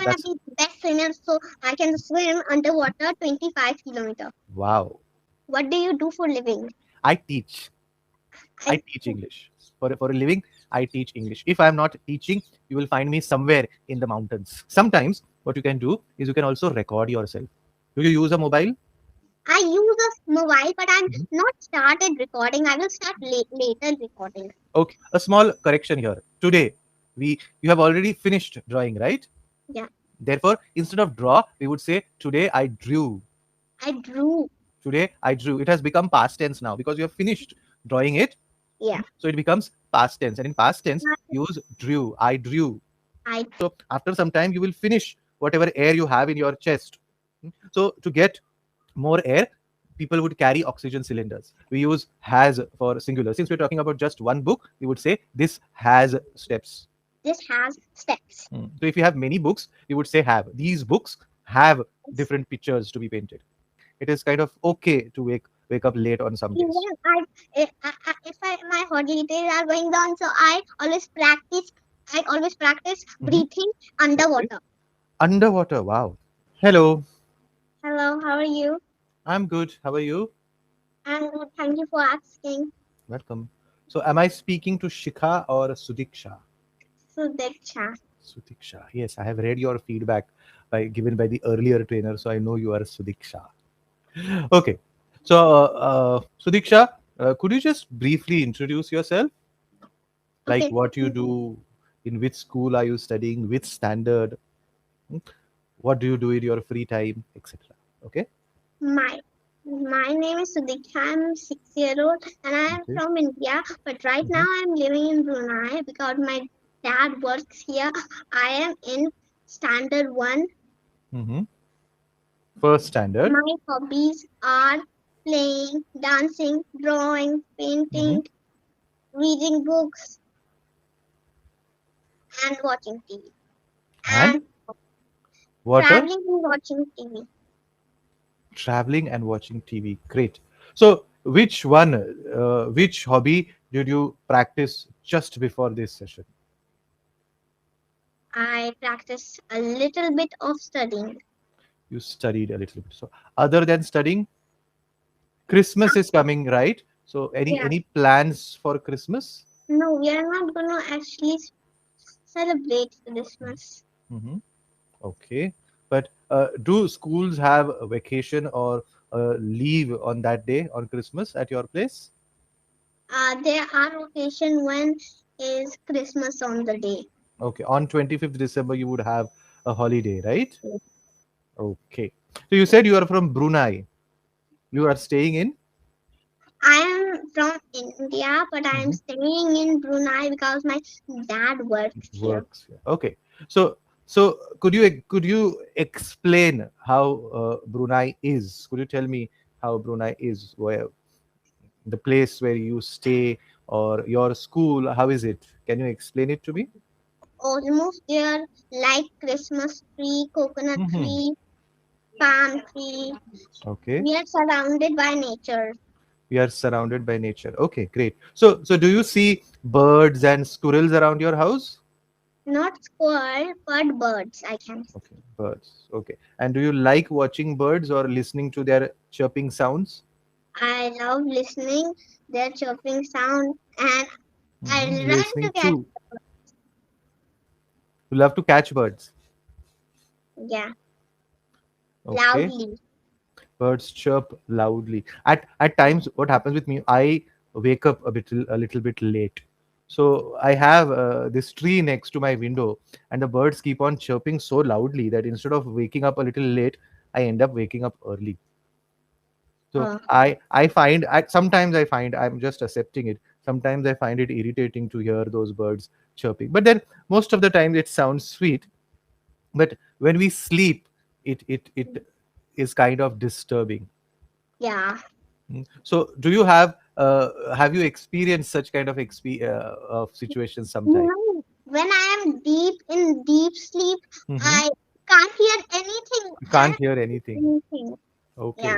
wanna be the best swimmer, so I can swim underwater 25 kilometer. Wow. What do you do for living? I teach. I I teach English. For a living, I teach English. If I'm not teaching, you will find me somewhere in the mountains. Sometimes, what you can do is you can also record yourself. Do you use a mobile? I use a mobile, but I'm Mhm. not started recording. I will start later recording. Okay. A small correction here. Today, you have already finished drawing, right? Yeah, Therefore, instead of draw, we would say today I drew. I drew. Today I drew. It has become past tense now because you have finished drawing it. Yeah, So it becomes past tense. And in past tense, I, use drew. I drew. I So after some time, you will finish whatever air you have in your chest. So to get more air, people would carry oxygen cylinders. We use has for singular. Since we're talking about just one book, we would say this has steps. this has steps. So if you have many books, you would say have. These books have different pictures to be painted. It is kind of okay to wake up late on some Even days. if my holidays are going on, so I always practice. I always practice Mhm. breathing Okay. underwater. Underwater. Wow. Hello. Hello, how are you? I'm good. How are you? I'm good. Thank you for asking. Welcome. So, am I speaking to Shikha or Sudiksha? Sudeksha. Sudiksha. Yes, I have read your feedback given by the earlier trainer, so I know you are Sudiksha. Okay. So, Sudiksha, could you just briefly introduce yourself? Like Okay. what you do, in which school are you studying, which standard, hmm, what do you do in your free time, etc. Okay. My my name is Sudeksha. I'm 6 year old and I am Okay. from India. But right now Mhm. I'm living in Brunei because my dad works here. I am in standard one. Mhm. First standard. My hobbies are playing, dancing, drawing, Mhm. painting, reading books, and watching TV. And And water, traveling and watching TV. traveling, and watching TV. Great. So, which hobby did you practice just before this session? I practice a little bit of studying. You studied a little bit. So, other than studying, Christmas is coming, right? So, any Yeah. any plans for Christmas? No, we are not going to actually celebrate Christmas. Hmm. Okay, but do schools have a vacation or leave on that day on Christmas at your place? There are occasion when is Christmas on the day. Okay, on 25th December you would have a holiday, right? Okay. So you said you are from Brunei. You are staying in? I am from India, but I am Mhm. staying in Brunei because my dad works here. Works here. Okay. So could you explain how Brunei is? Could you tell me how Brunei is? Where the place where you stay or your school? How is it? Can you explain it to me? Almost there, like Christmas tree, coconut Hmm. tree, palm tree. Okay. We are surrounded by nature. We are surrounded by nature. Okay, great. So do you see birds and squirrels around your house? Not squirrel, but birds, I can say. Okay, birds. Okay. And do you like watching birds or listening to their chirping sounds? I love listening their chirping sound and I run Listening to get, to. You love to catch birds. yeah, Okay. loudly. Birds chirp loudly. At times, what happens with me, I wake up a little bit late. So I have this tree next to my window, and the birds keep on chirping so loudly that instead of waking up a little late, I end up waking up early. So Uh, sometimes I find I'm just accepting it. Sometimes I find it irritating to hear those birds chirping. But then most of the time it sounds sweet. But when we sleep, it is kind of disturbing. yeah. So have you experienced such kind of of situations sometime? No, when I am deep in deep sleep, Hmm. I can't hear anything. You can't hear anything. Anything. Yeah, Okay.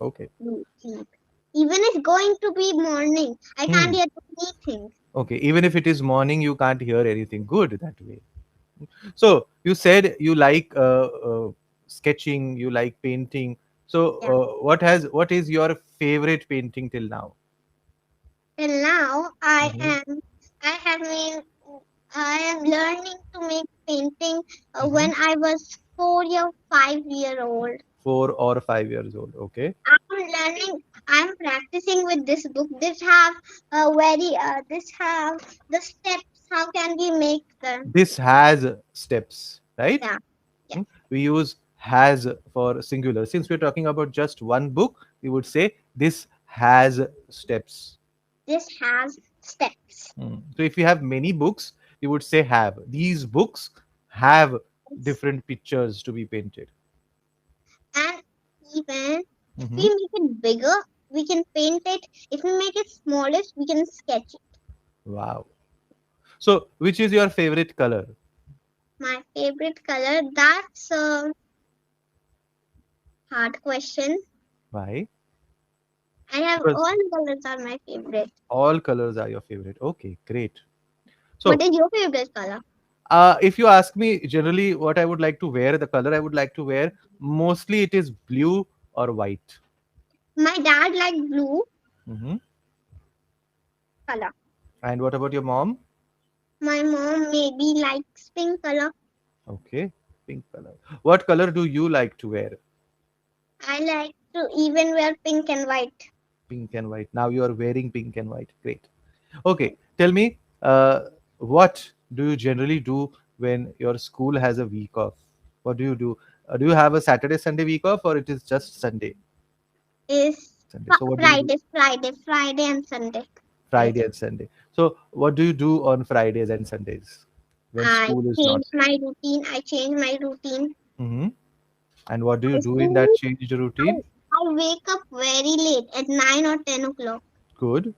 Okay. deep sleep. Even it's going to be morning, I can't Hmm. hear anything. Okay. Even if it is morning, you can't hear anything. Good that way. So you said you like sketching, you like painting. So Yeah. what is your favorite painting till now? Till now, Hmm. I have made, I am learning to make painting Hmm. when I was 4 or 5 year old. 4 or 5 years old. Okay. I'm learning. I'm practicing with this book. This have the steps. How can we make them? This has steps, right? Yeah. Yes. Hmm? We use has for singular. Since we're talking about just one book, we would say this has steps. This has steps. So if you have many books, you would say have. These books have different pictures to be painted. And even if we Hmm. make it bigger, we can paint it. If we make it smallest, we can sketch it. Wow. So which is your favorite color? My favorite color. That's a hard question. Why? I have Because all colors are my favorite. all colors are your favorite. Okay, great. What So is your favorite color? if you ask me generally what I would like to wear, the color I would like to wear, mostly it is blue or white. My dad like blue Hmm. color. And what about your mom? My mom maybe likes pink color. Okay, pink color. What color do you like to wear? I like to even wear pink and white. Pink and white. Now you are wearing pink and white. Great. Okay, tell me, what do you generally do when your school has a week off? What do you do? Do you have a Saturday, Sunday week off, or it is just Sunday? Is Sunday. So what do you do? Friday and Sunday. Friday Friday. and Sunday. So what do you do on Fridays and Sundays when I school is not change there? my routine. I change my routine. Hmm. And what do you I do in that sleep. changed I, routine? I wake up very late at 9 or 10 o'clock Good.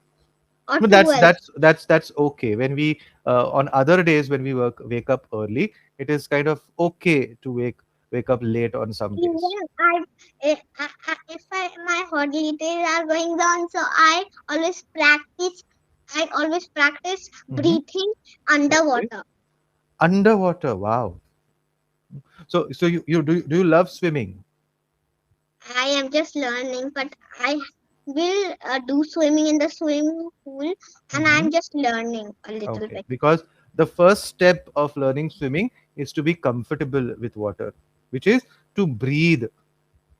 or No, 12. that's okay. When we on other days when we wake up early, it is kind of okay to wake up late on some days. Even if my holidays are going on, so always practice. I always practice Hmm. breathing Okay. underwater. Underwater. Wow. So you love swimming? I am just learning, but I will do swimming in the swimming pool, and Hmm. I'm just learning a little Okay. bit Because the first step of learning swimming is to be comfortable with water, which is to breathe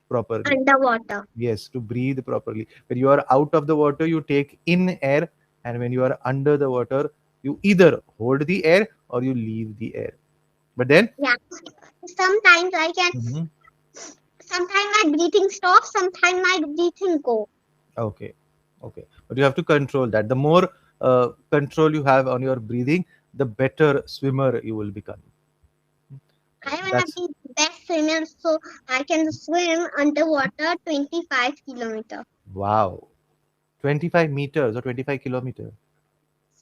properly. underwater. Yes, to breathe properly. When you are out of the water, you take in air, and when you are under the water, you either hold the air or you leave the air. But then, Yeah. Sometimes I can. mhm, Sometimes my breathing stops. Sometimes my breathing go. okay, okay, but you have to control that. The more control you have on your breathing, the better swimmer you will become. I wanna That's be best swimmer, so I can swim underwater 25 kilometer. wow. 25 meters or 25 kilometers.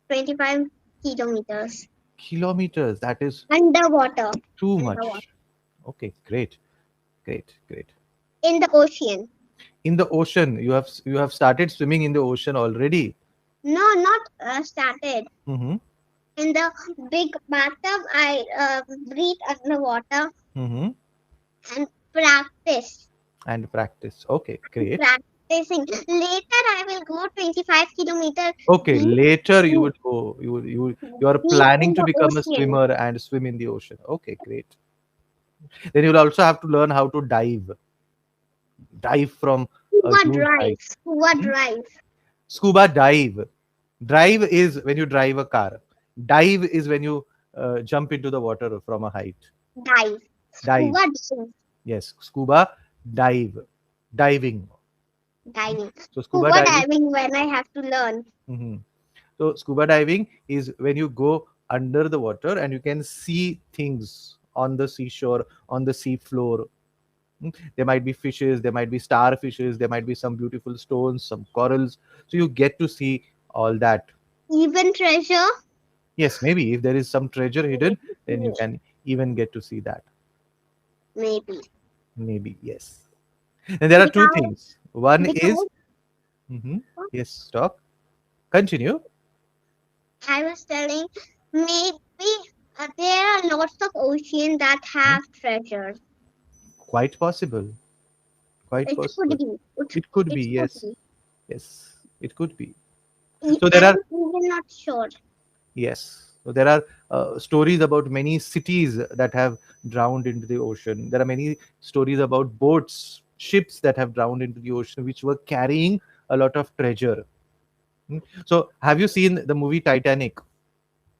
25 kilometers Kilometers. That is underwater. too Underwater much. Okay, great, great, great. in the ocean. In the ocean, you have started swimming in the ocean already. No, not started. Mm-hmm. In the big bathtub, I breathe underwater Mm-hmm. and practice. And practice. Okay, great. Practicing. Later, I will go 25 kilometer Okay, deep, later you deep, would go. You are deep planning in to the become a ocean. swimmer and swim in the ocean. Okay, great. Then you'll also have to learn how to dive from a Scuba huge drive. height. Scuba Hmm? drive. Scuba dive. Drive is when you drive a car. Dive is when you jump into the water from a height. Dive. Dive. Scuba dive. Yes, scuba dive. Diving. Diving. So scuba Scuba diving. diving when I have to learn. Mhm. So scuba diving is when you go under the water and you can see things on the seashore, on the sea floor. There might be fishes, there might be starfishes, there might be some beautiful stones, some corals. So you get to see all that. Even treasure. Yes, maybe if there is some treasure hidden, then you Maybe. can even get to see that. Maybe. Maybe, yes. And there are two Because things. One is, because mhm, yes, talk, continue. I was telling maybe. There are lots of oceans that Hmm? have treasures. Quite possible. Quite It could possible. be. It could be, It could yes. be. Yes, it could be. So there I'm are, even not sure. yes. So there are stories about many cities that have drowned into the ocean. There are many stories about boats, ships that have drowned into the ocean, which were carrying a lot of treasure. Hmm? So have you seen the movie Titanic?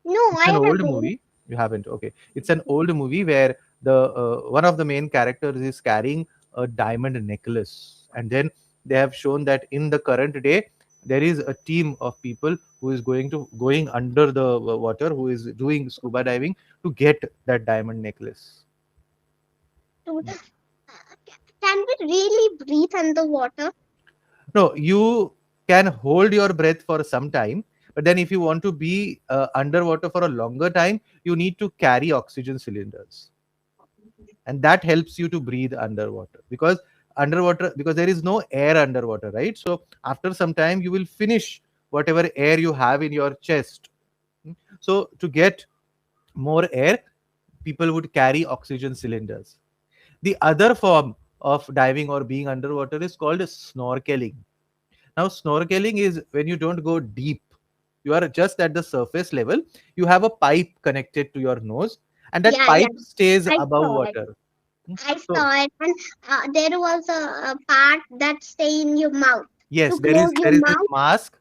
No, It's an I old haven't. movie. You haven't? Okay. It's an old movie where the one of the main characters is carrying a diamond necklace, and then they have shown that in the current day there is a team of people who is going under the water, who is doing scuba diving to get that diamond necklace. To- Can we really breathe underwater? No, you can hold your breath for some time, but then if you want to be underwater for a longer time, you need to carry oxygen cylinders, and that helps you to breathe underwater, because there is no air underwater, right? So after some time you will finish whatever air you have in your chest. So to get more air, people would carry oxygen cylinders. The other form of diving or being underwater is called snorkeling. Now snorkeling is when you don't go deep, you are just at the surface level. You have a pipe connected to your nose, and that Yeah, yeah. pipe stays I above saw it. water. I So saw it. And there was a part that stay in your mouth. yes, To there is close there your is this mouth. mask,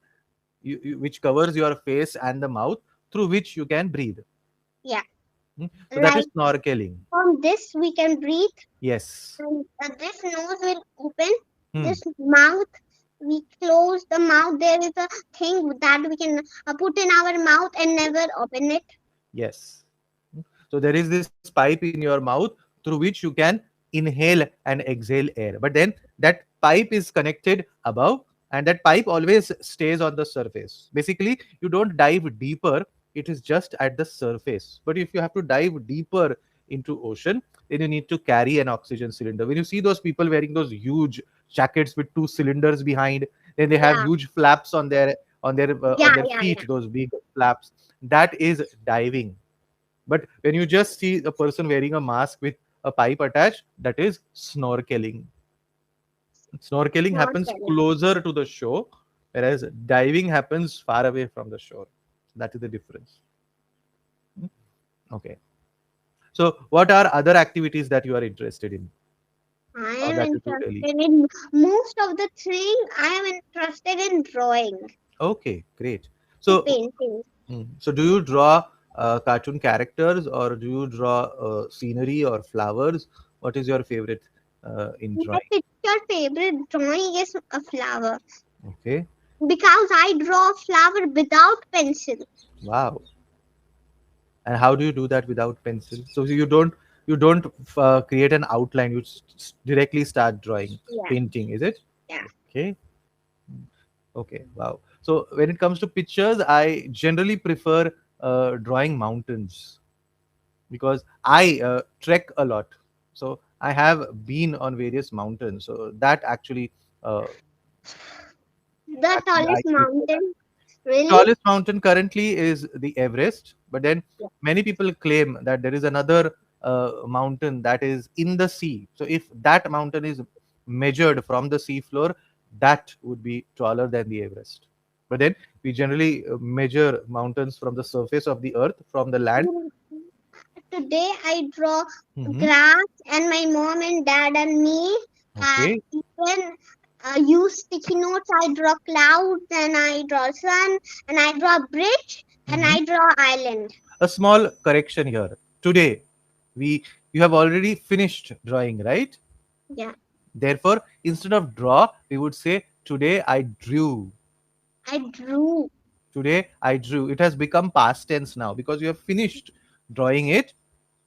which covers your face and the mouth, through which you can breathe. Yeah. So that is Like snorkeling. from this we can breathe. Yes. And this nose will open. Hmm. This mouth, we close the mouth. There is a thing that we can put in our mouth and never open it. Yes. So there is this pipe in your mouth through which you can inhale and exhale air. But then that pipe is connected above, and that pipe always stays on the surface. Basically, you don't dive deeper, it is just at the surface. But if you have to dive deeper into ocean, then you need to carry an oxygen cylinder. When you see those people wearing those huge jackets with two cylinders behind, then they have Yeah, huge flaps on yeah, their yeah, feet, yeah. those big flaps. That is diving. But when you just see a person wearing a mask with a pipe attached, that is snorkeling. Snorkeling happens Snorkeling. closer to the shore, whereas diving happens far away from the shore. That is the difference. Hmm? Okay. So, what are other activities that you are interested in I or am that you do daily? interested in most of the thing. I am interested in drawing, Okay, great. in So, painting. so do you draw cartoon characters, or do you draw scenery or flowers? What is your favorite in My drawing? picture favorite drawing is a flower Okay. because I draw a flower without pencil. Wow. And how do you do that without pencil? So you don't create an outline, you directly start drawing, Yeah, painting, is it? yeah. Okay. Okay, wow. So when it comes to pictures, I generally prefer drawing mountains, because I trek a lot. So I have been on various mountains, so that uh, The actually I tallest prefer that. mountain, really? Tallest mountain currently is the Everest, but then Yeah. many people claim that there is another mountain that is in the sea. So if that mountain is measured from the sea floor, that would be taller than the Everest. But then we generally measure mountains from the surface of the earth, from the land. Mm, Today I draw Hmm. grass and my mom and dad and me. Okay. Even use sticky notes. I draw clouds and I draw sun and I draw bridge and Hmm. I draw island. A small correction here. Today, we you have already finished drawing, right? Yeah, Therefore, instead of draw, we would say today I drew. I drew. Today I drew. It has become past tense now because you have finished drawing it.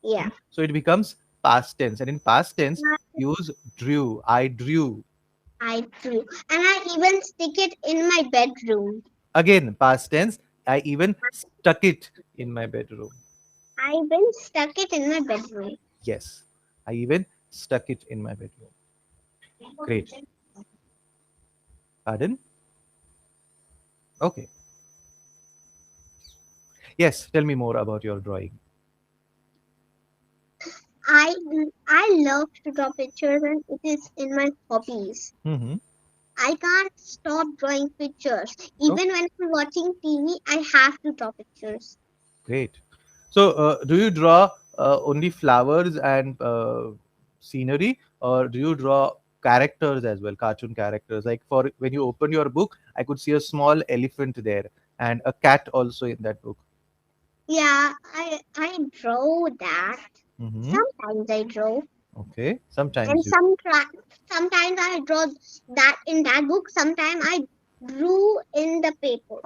Yeah, So it becomes past tense. And in past tense, use drew. I drew. I drew. And I even stick it in my bedroom. Again, past tense, I even stuck it in my bedroom. I even stuck it in my bedroom. Yes, I even stuck it in my bedroom. Great. Pardon? Okay. Yes, tell me more about your drawing. I I love to draw pictures, and it is in my hobbies. Mm-hmm. I can't stop drawing pictures. Even when I'm watching TV, I have to draw pictures. Great. So, do you draw only flowers and scenery, or do you draw characters as well, cartoon characters? Like for when you open your book, I could see a small elephant there and a cat also in that book. Yeah, I draw that. Mm-hmm. Sometimes I draw, Okay. and Sometimes you. sometimes I draw that in that book. Sometimes I drew in the paper,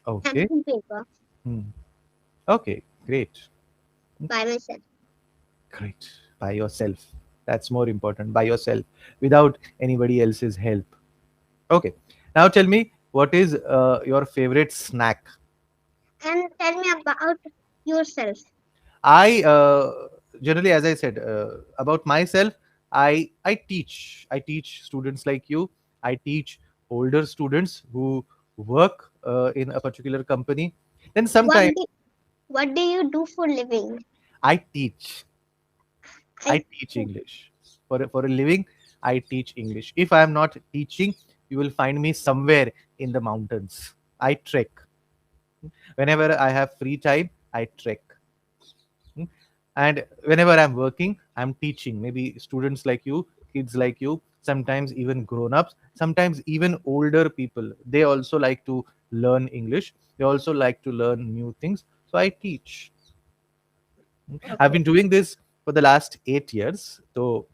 Okay. pencil paper Hmm. Okay. Great. by myself. Great. By yourself. That's more important. By yourself, without anybody else's help. Okay. Now tell me, what is your favorite snack? And tell me about yourself. I generally, as I said about myself, I teach. I teach students like you. I teach older students who work in a particular company. Then What sometimes do what do you do for living? I teach. I I teach English for a living. I teach English. If I am not teaching, you will find me somewhere in the mountains. I trek. Whenever I have free time, I trek. Mm. And whenever I'm working, I'm teaching maybe students like you, kids like you, sometimes even grown-ups, sometimes even older people. They also like to learn English. They also like to learn new things. So I teach. I've okay. been doing this for the last 8 years. So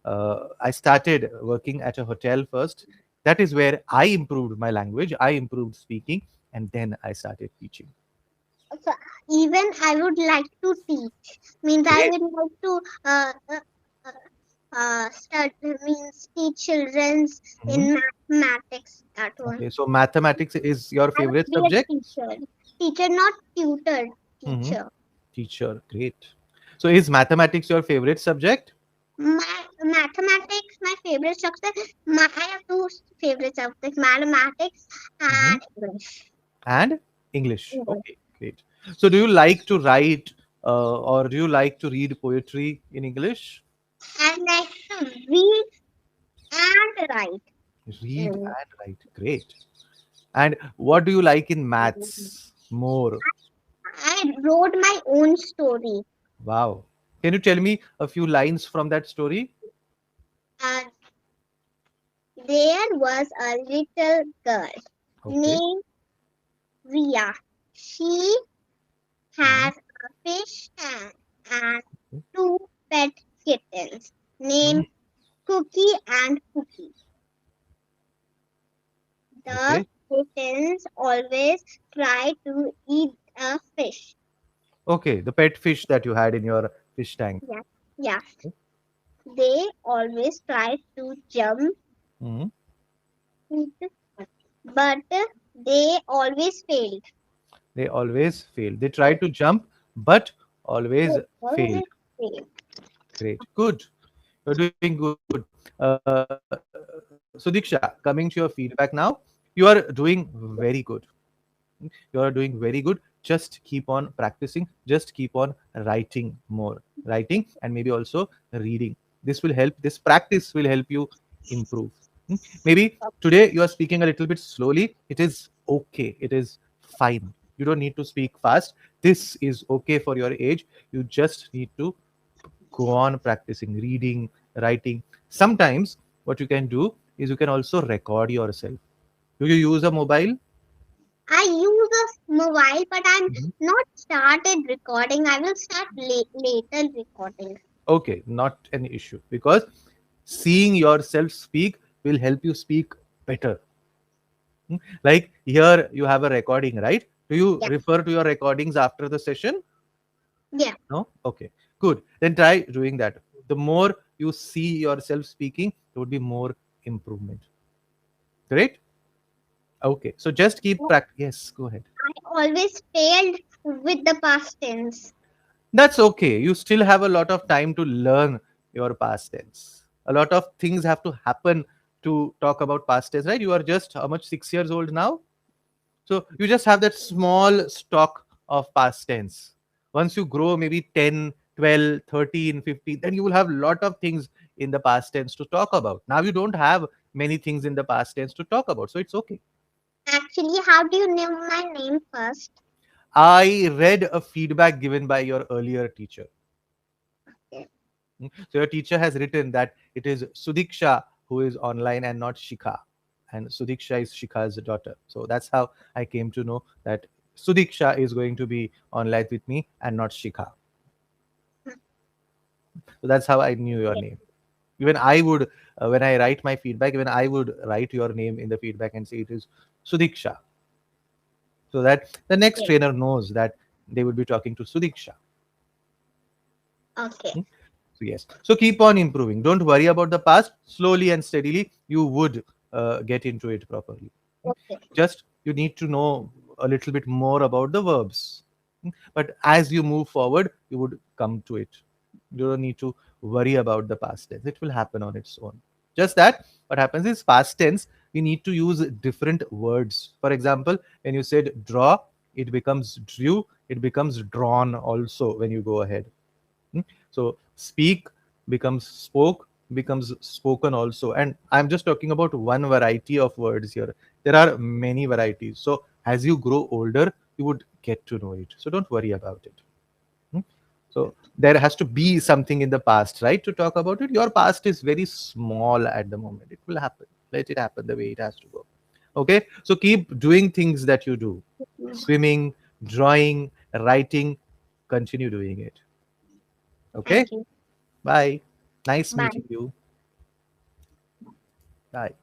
I started working at a hotel first. That is where I improved my language. I improved speaking, and then I started teaching. So even I would like to teach. Means I Great. would like to start means teach childrens Mhm. in mathematics. That one. Okay, so mathematics is your I would favorite be a subject? teacher. Teacher, not tutor. Hmm. Teacher. Teacher, great. So is mathematics your favorite subject? Mathematics, my favorite subject. I have two favorite subjects: mathematics Hmm. and English. And English. English. Okay, great. So do you like to write or do you like to read poetry in English? I like to read and write. Read Mm. and write. Great. And what do you like in maths more? I wrote my own story. Wow. Can you tell me a few lines from that story? Uh, there was a little girl Okay. named Ria. She Mhm. has a fish tank and two pet kittens named Mhm. Cookie and Cookie. The Okay. kittens always try to eat a fish. Okay. The pet fish that you had in your fish tank. Yeah, yeah. They always try to jump, Mhm. but they always failed. They always fail. They try to jump, but always They failed. always fail. Great. Good. You're doing good. So, Diksha, coming to your feedback now, you are doing very good. You are doing very good. Just keep on practicing. Just keep on writing more. Writing and maybe also reading. This will help. This practice will help you improve. Maybe today you are speaking a little bit slowly. It is okay. It is fine. You don't need to speak fast. This is okay for your age. You just need to go on practicing reading, writing. Sometimes what you can do is you can also record yourself. Do you use a mobile? I use a mobile, but I'm Mhm. not started recording. I will start later recording. Okay, not an issue because seeing yourself speak will help you speak better. Like here, you have a recording, right? Do you Yeah, refer to your recordings after the session? yeah. No? Okay, good. Then try doing that. The more you see yourself speaking, there would be more improvement. Great? Okay, so just keep practice. Yes, go ahead. I always failed with the past tense. That's okay. You still have a lot of time to learn your past tense. A lot of things have to happen to talk about past tense, right? You are just how much, 6 years old now? So you just have that small stock of past tense. Once you grow maybe 10, 12, 13, 15, then you will have a lot of things in the past tense to talk about. Now you don't have many things in the past tense to talk about, so it's okay. Actually, how do you name my name first? I read a feedback given by your earlier teacher. Okay. So your teacher has written that it is Sudiksha who is online and not Shikha. And Sudiksha is Shikha's daughter. So that's how I came to know that Sudiksha is going to be online with me and not Shikha. So that's how I knew your Okay. name. Even I would, when I write my feedback, even I would write your name in the feedback and say it is Sudiksha. So that the next Okay. trainer knows that they would be talking to Sudiksha. Okay. Hmm? So yes. So keep on improving. Don't worry about the past. Slowly and steadily, you would get into it properly. Okay. Just you need to know a little bit more about the verbs. But as you move forward, you would come to it. You don't need to worry about the past tense. It will happen on its own. Just that what happens is past tense, you need to use different words. For example, when you said draw, it becomes drew, it becomes drawn also when you go ahead. Hmm? So speak becomes spoke, becomes spoken also. And I'm just talking about one variety of words here. There are many varieties. So as you grow older, you would get to know it. So don't worry about it. Hmm? So there has to be something in the past, right? To talk about it. Your past is very small at the moment. It will happen. Let it happen the way it has to go. Okay. So keep doing things that you do. Mm. Swimming, drawing, writing, continue doing it. Okay. Thank you. Bye. Nice Bye. meeting you. Bye.